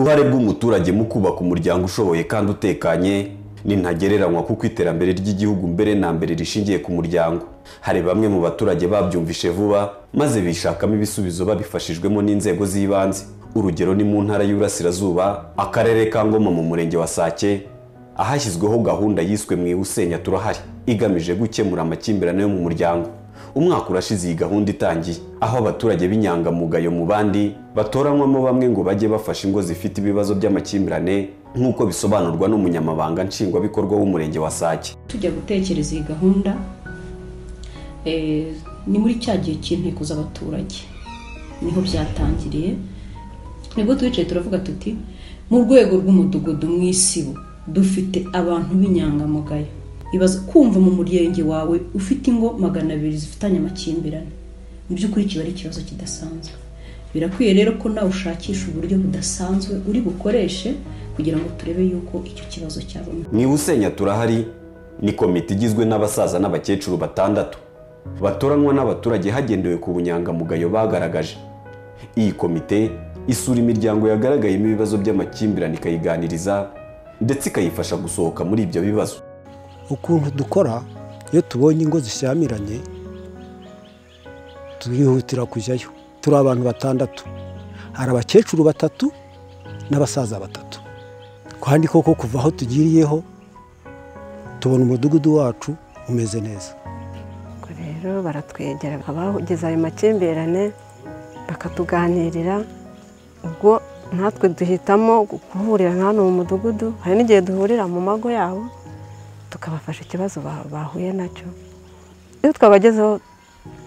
uruhare bw'umuturage mu kubaka umuryango ushoboye kandi utekanye ni ntagereranywa kuko iterambere ry'igihugu mbere na mbere rishingiye ku muryango. Hari bamwe mu baturage babyumvishe vuba maze bishakamo ibisubizo babifashijwemo n'inzego z'ibanze. Urugero ni mu ntara y'Uburasirazuba, akarere ka Ngoma mu murenge wa Sake, ahashyizweho gahunda yiswe Mwihusenya Turahari igamije gukemura amakimbirane yo mu muryango. Umwaka urashize iyi gahunda itangiye, aho abaturage b'inyangamugayo mu bandi batoranywamo bamwe ngo bajye bafasha ingo zifite ibibazo by'amakimbirane nk'uko bisobanurwa n'umunyamabanga nshingwabikorwa w'umurenge wa Sake. Tujya gutekereza iyi gahunda ni muri cya gihe cy'inteko z'abaturage niho byatangiriye. Nibwo twicaye turavuga tuti mu rwego rw'umudugudu mw'isibo dufite abantu b'inyangamugayo, ibaza kumva mu murenge wawe ufite ingo 200 zifitanye amakimbirane, mu by'ukuri kiba ari ikibazo kidasanzwe. Birakwiye rero ko nawe ushakisha uburyo budasanzwe uri bukoreshe kugira ngo turebe yuko icyo kibazo cyabona. Mwihusenya Turahari ni komite igizwe n'abasaza n'abakecuru 6 batoranywa n'abaturage hagendewe ku bunyangamugayo bagaragaje. Iyi komite isura imiryango yagaragayemo ibibazo by'amakimbirane ikayiganiriza ndetse ikayifasha gusohoka muri ibyo bibazo. Ukuntu dukora iyo tubonye ingo zishyamiranye turihutira kujyayo. Turi abantu 6, hari abakecuru 3 n'abasaza 3. Kandi koko kuva aho tugiriyeho tubona umudugudu wacu umeze neza. Rero baratwegera abageze ayo makimbirane bakatuganirira, ubwo natwe duhitamo guhurira hano mu mudugudu. Hari n'igihe duhurira mu mago yabo tukabafasha ikibazo bahuye nacyo. Iyo twabagezeho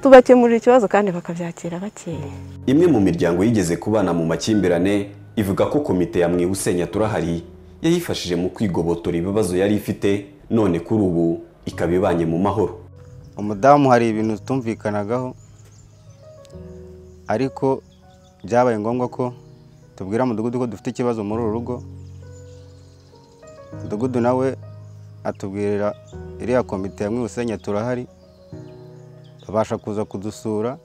tubakemurira ikibazo kandi bakabyakira bakeye. Imwe mu miryango yigeze kubana mu makimbirane ivuga ko komite ya Mwihusenya Turahari yayifashije mu kwigobotora ibibazo yari ifite, none kuri ubu ikabibanye mu mahoro. Umudamu hari ibintu tumvikanagaho, ariko byabaye ngombwa ko tubwira umudugudu ko dufite ikibazo muri uru rugo. Umudugudu nawe atubwirira iriya komite ya Mwihusenya Turahari, babasha kuza kudusura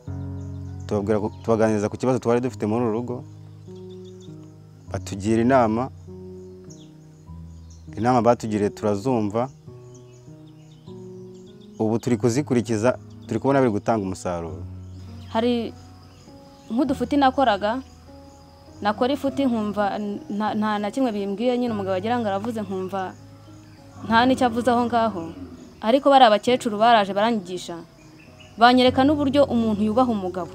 tubaganiriza ku kibazo twari dufite muri uru rugo, batugira inama batugiriye turazumva, ubu turi kuzikurikiza, turi kubona biri gutanga umusaruro. Hari nk'udufuti nakora ifuti nkumva nta na kimwe bimbwiye, nyine umugabo agira ngo aravuze nkumva nta n'icyo avuze aho ngaho, ariko bari abakecuru baraje baranyigisha, banyereka n'uburyo umuntu yubaha umugabo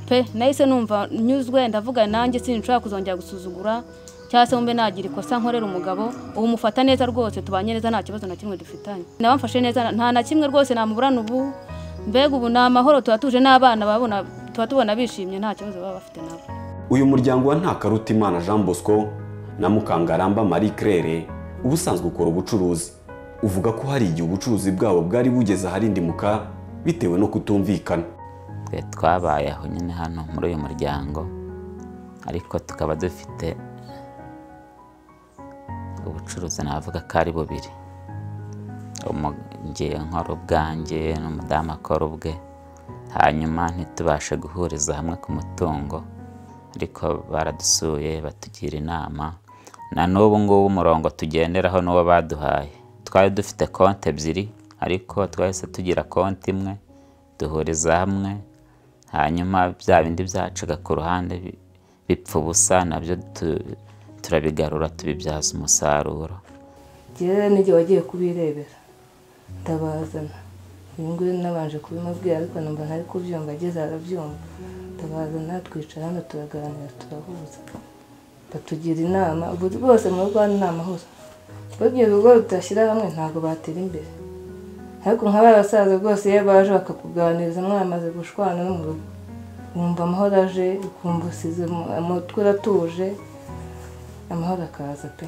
pe. Nahise numva nyuzwe, ndavuga nanjye sinshobora kuzongera gusuzugura cyangwa se mbe nagira ikosa nkorera umugabo. Ubu mufata neza rwose, tubanye neza, nta kibazo na kimwe dufitanye, nabamfashe neza, nta na kimwe rwose namuburana. Ubu mbega ubu ni amahoro, tubatuje n'abana babona, tubona bishimye, nta kibazo baba bafite nabo. Uyu muryango wa Ntakarutimana Jean Bosco na Mukangaramba Marie Claire ubusanzwe ukora ubucuruzi, uvuga ko hari igihe ubucuruzi bwabo bwari bugeze aharindimuka bitewe no kutumvikana. Twabayeho nyine hano muri uyu muryango, ariko tukaba dufite ubucuruzi navuga ko ari bubiri. Ngiye nkora ubwanjye n'umudamu akora ubwe, hanyuma ntitubashe guhuriza hamwe ku mutungo, ariko baradusuye batugira inama. Na n'ubu ngubu umurongo tugenderaho n'uwo baduhaye. Twari dufite konti 2, ariko twahise tugira konti imwe duhuriza hamwe, hanyuma bya bindi byacaga ku ruhande bipfa ubusa nabyo turabigarura tubibyaza umusaruro. Jyewe n'igihe wagiye kubirebera ndabazana, ibingu nabanje kubimubwira ariko numva ntari kubyumva, ageze arabyumva. Ndabazana twicara hano turaganira turahuza, batugira inama. Bose mu Rwanda inama hose bagiye urugo rutashyira hamwe ntabwo batera imbere. Ariko nk'abasaza rwose iyo baje bakakuganiriza mwamaze gushwana no mu rugo, wumva amahoro aje, ukumva usize umutwe uratuje, amahoro akaza pe.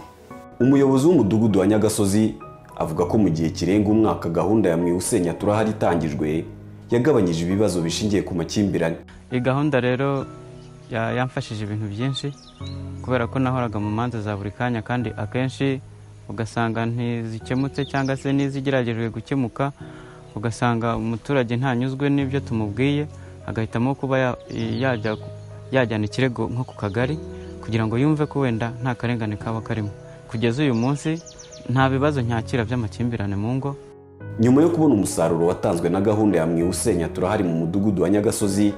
Umuyobozi w'umudugudu wa Nyagasozi avuga ko mu gihe kirenga umwaka gahunda ya Mwihusenya Turahari itangijwe yagabanyije ibibazo bishingiye ku makimbirane. Iyi gahunda rero yamfashije ibintu byinshi, kubera ko nahoraga mu manza za buri kanya, kandi akenshi ugasanga ntizikemutse cyangwa se n'izigeragejwe gukemuka, ugasanga umuturage ntanyuzwe n'ibyo tumubwiye, agahitamo kuba yajyana ikirego nko ku kagari, kugira ngo yumve ko wenda nta karengane kaba karimo. Kugeza uyu munsi nta bibazo nyakira by'amakimbirane mu ngo. Nyuma yo kubona umusaruro watanzwe na gahunda ya Mwiusenya Turahari mu mudugudu wa Nyagasozi,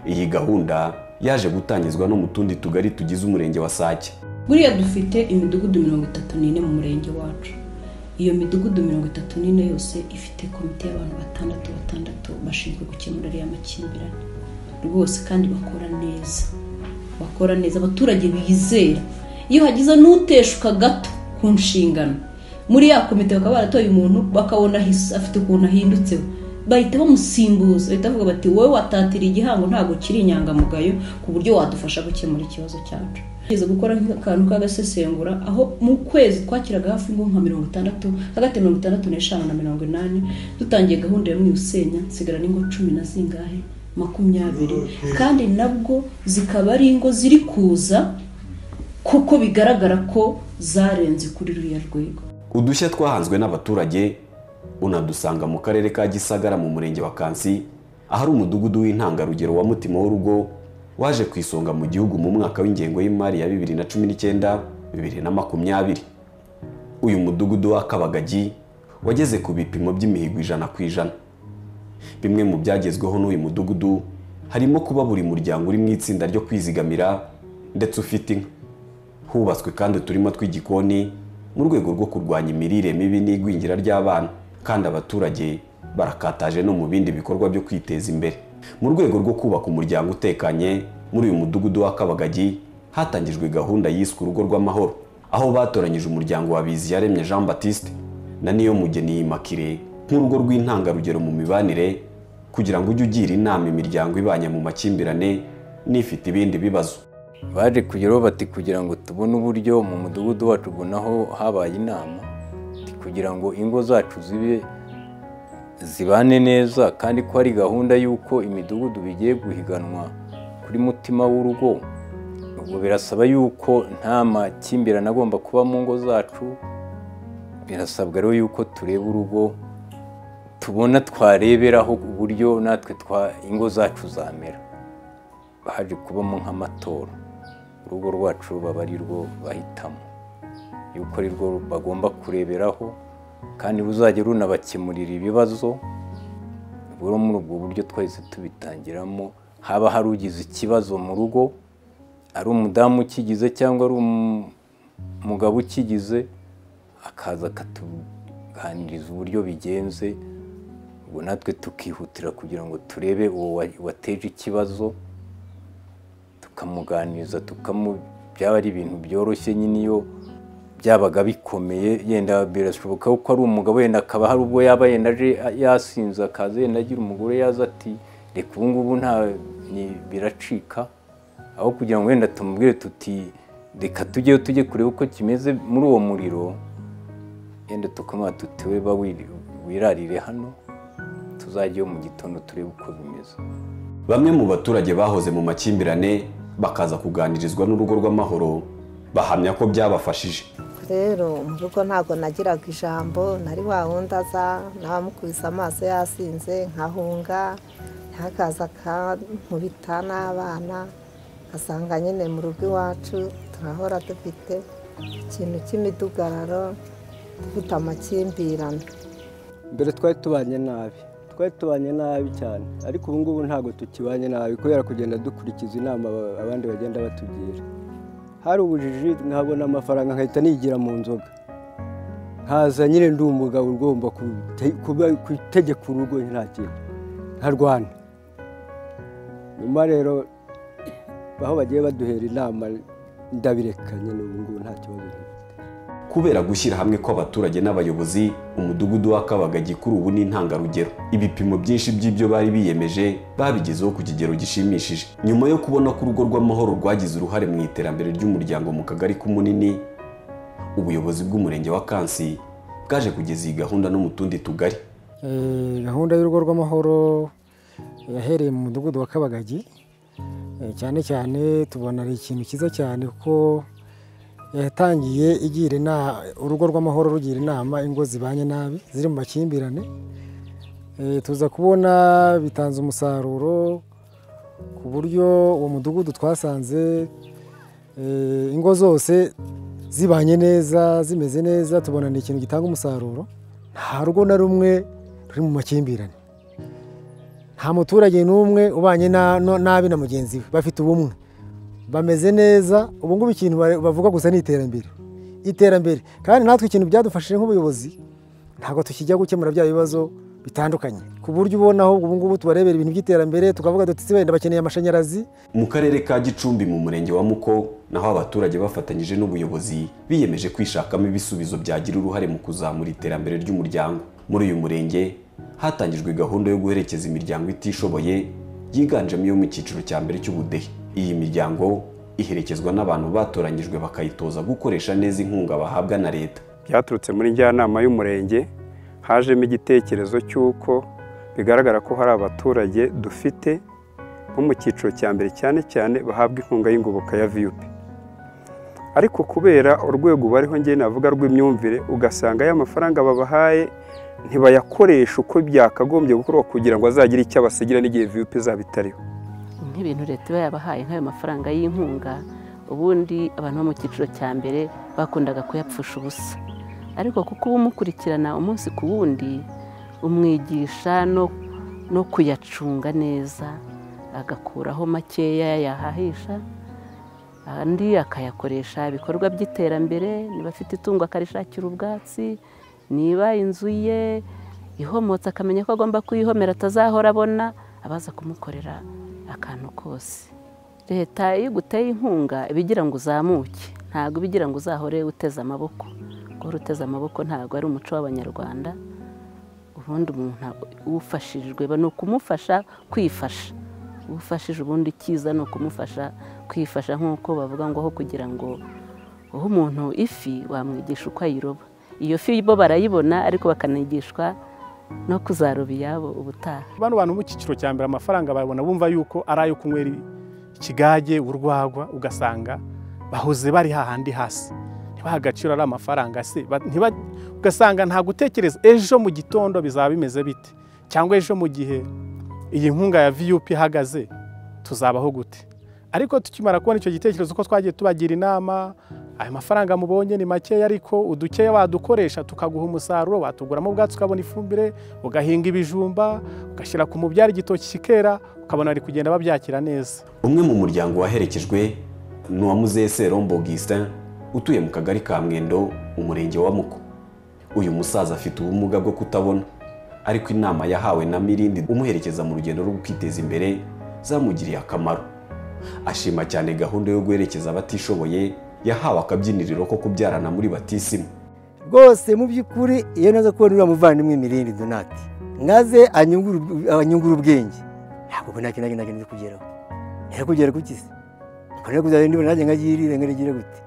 iyi gahunda yaje gutangizwa no mu tundi tugari tugize umurenge wa Sake. Buriya dufite imidugudu 34 mu murenge wacu. Iyo midugudu 34 yose ifite komite y'abantu batandatu bashinzwe gukemura ariya makimbirane. Rwose kandi bakora neza abaturage bizera. Iyo hagize n'uteshuka gato ku nshingano, muri ya komite bakaba baratoye umuntu bakabona afite ukuntu ahindutseho, bahita bamusimbuza, bahita bavuga bati wowe watatira igihango ntago kiri inyangamugayo ku buryo wadufasha gukemura ikibazo cyacu. Tugeze gukora akantu kagasesengura aho mu kwezi twakiraga hafi ngo nka 60 hagati 65 na 80 dutangiye gahunda ya Mwiusenya nsigara n'ingo 10 na zingahe 20 kandi nabwo zikaba ari ingo ziri kuza kuko bigaragara ko zarenze kuri ruriya rwego. Udushya twahanzwe n'abaturage unadusanga mu karere ka Gisagara mu murenge wa Kansi, ahari umudugudu w'intangarugero wa Mutima w'urugo waje kwisonga mu gihugu mu mwaka w'ingengo y'imari ya 2019-2020. Uyu mudugudu wa Kabagagi wageze ku bipimo by'imihigo 100%. Bimwe mu byagezweho n'uyu mudugudu harimo kuba buri muryango uri mu itsinda ryo kwizigamira ndetse ufite inka. Hubatswe kandi uturima tw'igikoni mu rwego rwo kurwanya imirire mibi n'igwingira ry'abana, kandi abaturage barakataje no mu bindi bikorwa byo kwiteza imbere. Mu rwego rwo kubaka umuryango utekanye muri uyu mudugudu wa Kabagagi hatangijwe gahunda yiswe urugo rw'amahoro, aho batoranyije umuryango wa Biziyaremye Jean Baptiste na Niyomugeni Immaculée nk'urugo rw'intangarugero mu mibanire, kugira ngo ujye ugira inama imiryango ibanye mu makimbirane n'ifite ibindi bibazo. Baje kugeraho bati kugira ngo tubone uburyo mu mudugudu wacu naho habaye inama kugira ngo ingo zacu zibane neza, kandi ko ari gahunda y'uko imidugudu bigiye guhiganwa kuri Mutima w'urugo. Ubwo birasaba y'uko nta makimbirane agomba kuba mu ngo zacu, birasabwa rero y'uko tureba urugo tubona twareberaho uburyo natwe ingo zacu zamera. Haje kubamo nk'amatora, urugo rwacu baba ari rwo bahitamo yuko ari rwo bagomba kureberaho, kandi buzajya runabakemurira ibibazo. Buri muri ubwo buryo twahise tubitangiramo, haba hari ugize ikibazo mu rugo, ari umudamu ukigize cyangwa ari umugabo ukigize, akaza akatuganiriza uburyo bigenze, ubwo natwe tukihutira kugira ngo turebe uwo wateje ikibazo, tukamuganiriza byaba ari ibintu byoroshye. Nyine iyo byabaga bikomeye, yenda birashoboka ko ari umugabo yenda akaba hari ubwo yaba yenda aje yasinze akaza yenda agira umugore yaza ati reka ubu ngubu biracika, aho kugira ngo wenda tumubwire tuti reka tujye kureba uko kimeze muri uwo muriro, yenda tukamuha tuti we wirarire hano, tuzajyeyo mu gitondo turebe uko bimeze. Bamwe mu baturage bahoze mu makimbirane bakaza kuganirizwa n'urugo rw'amahoro bahamya ko byabafashije. Rero mu rugo ntabwo nagiraga ijambo, nari wawundi aza nabamukubise amaso yasinze nkahunga, hakaza akankubita n'abana, asanga nyine mu rugo iwacu turahora dufite ikintu cy'imidugararo, dufite amakimbirane. Mbere twari tubanye nabi cyane, ariko ubu ngubu ntabwo tukibanye nabi kubera kugenda dukurikiza inama abandi bagenda batugira. Hari ubujiji, nkabona amafaranga nkahita nigira mu nzoga, nkaza nyine ndi umugabo ugomba kutegeka urugo nta kintu nkarwana. Nyuma rero aho bagiye baduhera inama ndabireka nyine, ubu ngubu nta kibazo. Kubera gushyira hamwe kw'abaturage n'abayobozi, umudugudu wa Kabagagi kuri ubu ni intangarugero. Ibipimo byinshi by'ibyo bari biyemeje babigezeho ku kigero gishimishije. Nyuma yo kubona ko urugo rw'amahoro rwagize uruhare mu iterambere ry'umuryango mu kagari k'Umunini, ubuyobozi bw'umurenge wa Kansi bwaje kugeza iyi gahunda no mu tundi tugari. Gahunda y'urugo rw'amahoro yahereye mu mudugudu wa Kabagagi, cyane cyane tubona ari ikintu cyiza cyane kuko yatangiye igira urugo rw'amahoro rugira inama ingo zibanye nabi ziri mu makimbirane. Tuza kubona bitanze umusaruro ku buryo uwo mudugudu twasanze ingo zose zibanye neza zimeze neza tubona ni ikintu gitanga umusaruro. Nta rugo na rumwe ruri mu makimbirane, nta muturage n'umwe ubanye nabi na mugenzi we, bafite ubumwe, bameze neza. Ubu ngubu ikintu bavuga gusa ni iterambere, kandi natwe ikintu byadufashije nk'ubuyobozi ntabwo tukijya gukemura bya bibazo bitandukanye, ku buryo ubona aho ubu ngubu tubarebera ibintu by'iterambere tukavuga duti wenda bakeneye amashanyarazi. Mu karere ka Gicumbi mu murenge wa Muko naho abaturage bafatanyije n'ubuyobozi biyemeje kwishakamo ibisubizo byagira uruhare mu kuzamura iterambere ry'umuryango. Muri uyu murenge hatangijwe gahunda yo guherekeza imiryango itishoboye yiganjemo iyo mu cyiciro cya mbere cy'ubudehe. Iyi miryango iherekezwa n'abantu batoranyijwe bakayitoza gukoresha neza inkunga bahabwa na leta. Byaturutse muri njyanama y'umurenge, hajemo igitekerezo cy'uko bigaragara ko hari abaturage dufite nko mu cyiciro cya mbere cyane cyane bahabwa inkunga y'ingoboka ya VUP, ariko kubera urwego bariho njye navuga rw'imyumvire, ugasanga aya mafaranga babahaye ntibayakoresha uko byakagombye gukorwa kugira ngo azagire icyo abasigira n'igihe VUP izaba itariho. Nk'ibintu leta iba yabahaye nk'ayo mafaranga y'inkunga, ubundi abantu bo mu cyiciro cya mbere bakundaga kuyapfusha ubusa, ariko kuko uba umukurikirana umunsi ku wundi umwigisha no kuyacunga neza, agakuraho makeya yahahisha, andi akayakoresha ibikorwa by'iterambere. Niba afite itungo akarishakira ubwatsi, niba inzu ye ihomotse akamenya ko agomba kuyihomera atazahora abona abaza kumukorera akantu kose. Leta iyo iguteye inkunga ibigira ngo uzamuke, ntabwo ibigira ngo uzahore uteze amaboko. Guhora uteze amaboko ntabwo ari umuco w'Abanyarwanda. Ubundi umuntu ufashijwe ni ukumufasha kwifasha, ufashije ubundi cyiza ni ukumufasha kwifasha, nk'uko bavuga ngo aho kugira ngo uhe umuntu ifi wamwigisha uko ayiroba. Iyo fi bo barayibona ariko bakanigishwa no kuzaroba iyabo ubutaha. Bano bantu mu cyiciro cya mbere amafaranga babona bumva yuko ari ayo kunywera ikigage, urwagwa, ugasanga bahoze bari hahandi hasi, ntibaha agaciro ari amafaranga se, ugasanga nta gutekereza ejo mu gitondo bizaba bimeze bite, cyangwa ejo mu gihe iyi nkunga ya VUP ihagaze tuzabaho gute. Ariko tukimara kubona icyo gitekerezo ko twagiye tubagira inama, aya mafaranga mubonye ni makeya ariko udukeya wadukoresha tukaguha umusaruro, watuguramo ubwatsi ukabona ifumbire, ugahinga ibijumba, ugashyira ku mubyara igitoki kikera, ukabona ari kugenda babyakira neza. Umwe mu muryango waherekejwe ni uwamuzeye Serombo Augustin utuye mu kagari ka Mwendo umurenge wa Muko. Uyu musaza afite ubumuga bwo kutabona, ariko inama yahawe na Mirindi umuherekeza mu rugendo rwo kwiteza imbere zamugiriye akamaro. Ashima cyane gahunda yo guherekeza abatishoboye yahawe akabyiniriro ko kubyarana muri batisimu. Rwose mu by'ukuri iyo naza kubona uriya muvandimwe Mirindi Donati mwaze anyungura ubwenge, ntabwo nta kintu nagenda kugeraho. Kugera ku kisi kare kuzajya ndibona nanjye ngagirire ngarigira gute,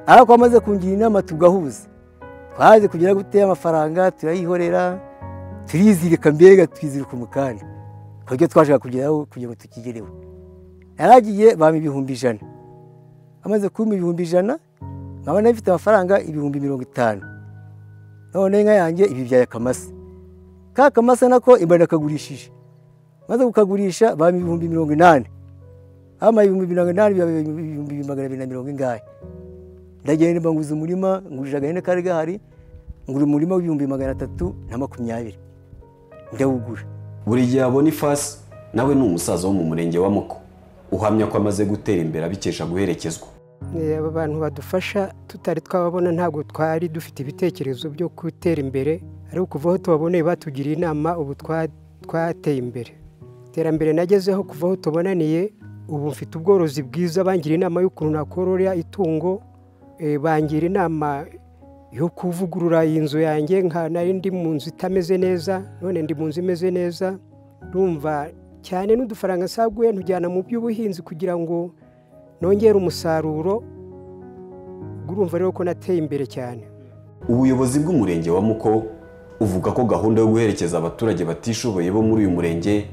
ariko amaze kungira inama tugahuza, twaje kugira gute amafaranga turayihorera, turizirika mbega twizirika umukanda kuburyo twashaka kugeraho kugira ngo tukigereho. Yaragiye bama 100,000, amaze kumpa 100,000 nkabona ifite amafaranga 50,000. None inka yanjye ibi byaye kamasa, ka kamasa nako imbana kagurishije, maze kukagurisha bama 80,000, ama 80,000 ingahe. Ndagenda mbanguza umurima, ngurije agahene kari gahari, ngura umurima w'320,000 ndawugura. Buri gihe Boniface nawe ni umusaza wo mu murenge wa Muko, uhamya ko amaze gutera imbere abikesha guherekezwa. Aba bantu badufasha tutari twababona, ntabwo twari dufite ibitekerezo byo gutera imbere, ariko kuva aho tubaboneye batugiriye inama ubu twateye imbere. Iterambere nagezeho kuva aho tubonaniye, ubu mfite ubworozi bwiza, bangira inama y'ukuntu nakorora itungo, bangira inama yo kuvugurura inzu yanjye, nka nari ndi mu nzu itameze neza, none ndi mu nzu imeze neza. Rumva cyane n'udufaranga nsaguye ntujyana mu by'ubuhinzi kugira ngo nongere umusaruro. Urumva rero ko nateye imbere cyane. Ubuyobozi bw'umurenge wa Muko uvuga ko gahunda yo guherekeza abaturage batishoboye bo muri uyu murenge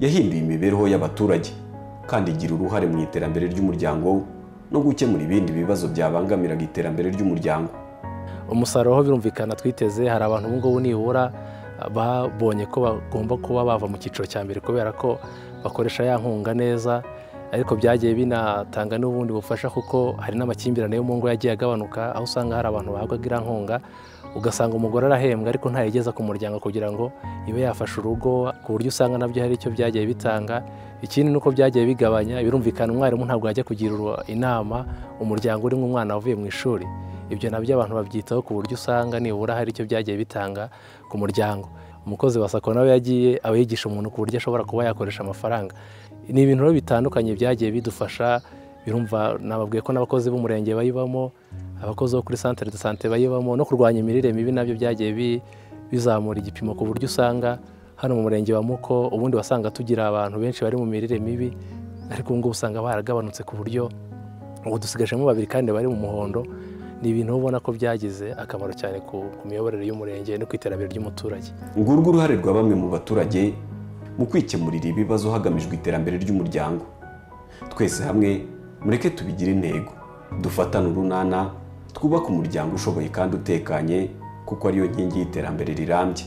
yahinduye imibereho y'abaturage kandi igira uruhare mu iterambere ry'umuryango no gukemura ibindi bibazo byabangamiraga iterambere ry'umuryango. Umusaruro ho birumvikana twiteze, hari abantu ngo nibura babonye ko bagomba kuba bava mu cyiciro cya mbere kubera ko bakoresha ya nkunga neza, ariko byagiye binatanga n'ubundi bufasha kuko hari n'amakimbirane yo mu ngo yagiye agabanuka, aho usanga hari abantu bahabwaga irankunga ugasanga umugore arahembwa ariko ntayigeza ku muryango kugira ngo ibe yafasha urugo, ku buryo usanga nabyo hari icyo byagiye bitanga. Ikindi nuko byagiye bigabanya, birumvikana umwarimu ntabwo yajya kugira inama umuryango urimo umwana wavuye mu ishuri, ibyo nabyo abantu babyitaho ku buryo usanga nibura hari icyo byagiye bitanga ku muryango. Umukozi wa SACCO nawe yagiye aba yigisha umuntu ku buryo ashobora kuba yakoresha amafaranga. Ni ibintu rero bitandukanye byagiye bidufasha, birumva nababwiye ko n'abakozi b'umurenge bayibamo, abakozi bo kuri centre de santé bayibamo, no kurwanya imirire mibi nabyo byagiye bizamura igipimo ku buryo usanga hano mu murenge wa Muko ubundi wasanga tugira abantu benshi bari mu mirire mibi, ariko ubu ngubu usanga baragabanutse ku buryo ubu dusigajemo 2 kandi bari mu muhondo. Ni ibintu ubona ko byagize akamaro cyane ku miyoborere y'umurenge no kwiterambere ry'umuturage. Ngurwo uruhare rwa bamwe mu baturage mu kwikemurira ibibazo hagamijwe iterambere ry'umuryango. Twese hamwe mureke tubigire intego, dufatane urunana, twubake umuryango ushoboye kandi utekanye, kuko ariyo nkingi y'iterambere rirambye.